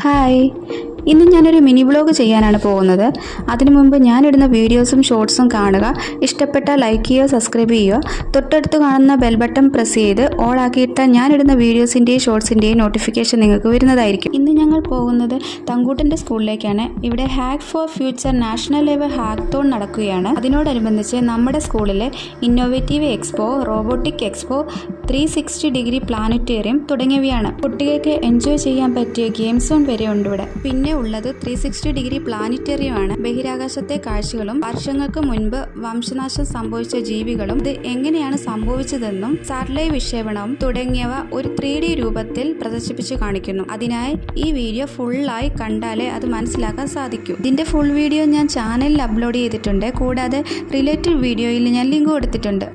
Hi, ഇന്ന് ഞാനൊരു mini vlog ചെയ്യാനാണ് പോകുന്നത്. അതിനു മുമ്പ് ഞാനിടുന്ന വീഡിയോസും ഷോർട്സും കാണുക. ഇഷ്ടപ്പെട്ടാൽ ലൈക്ക് ചെയ്യുക, സബ്സ്ക്രൈബ് ചെയ്യുക. തൊട്ടടുത്ത് കാണുന്ന ബെൽ ബട്ടൺ പ്രസ് ചെയ്ത് ഓൾ ആക്കിയിട്ടാൽ ഞാനിടുന്ന വീഡിയോസിൻ്റെയും ഷോർട്സിൻ്റെയും നോട്ടിഫിക്കേഷൻ നിങ്ങൾക്ക് വരുന്നതായിരിക്കും. ഇന്ന് ഞങ്ങൾ പോകുന്നത് തങ്കൂട്ടൻ്റെ സ്കൂളിലേക്കാണ്. ഇവിടെ hack for future national level hackathon നടക്കുകയാണ്. അതിനോടനുബന്ധിച്ച് നമ്മുടെ സ്കൂളിലെ innovative expo, robotic expo, 360 degree planetarium തുടങ്ങിയവയാണ്. കുട്ടികൾക്ക് എൻജോയ് ചെയ്യാൻ പറ്റിയ ഗെയിം സോൺ വരെ ഉണ്ട് ഇവിടെ. പിന്നെ ഉള്ളത് 360 ഡിഗ്രി പ്ലാനറ്റേറിയമാണ്. ബഹിരാകാശത്തെ കാഴ്ചകളും വർഷങ്ങൾക്ക് മുൻപ് വംശനാശം സംഭവിച്ച ജീവികളും ഇത് എങ്ങനെയാണ് സംഭവിച്ചതെന്നും സാറ്റലൈറ്റ് വിക്ഷേപണവും തുടങ്ങിയവ ഒരു 3D രൂപത്തിൽ പ്രദർശിപ്പിച്ച് കാണിക്കുന്നു. അതിനായി ഈ വീഡിയോ ഫുള്ളായി കണ്ടാലേ അത് മനസ്സിലാക്കാൻ സാധിക്കൂ. ഇതിന്റെ ഫുൾ വീഡിയോ ഞാൻ ചാനലിൽ അപ്ലോഡ് ചെയ്തിട്ടുണ്ട്. കൂടാതെ റിലേറ്റഡ് വീഡിയോയിൽ ഞാൻ ലിങ്ക് കൊടുത്തിട്ടുണ്ട്.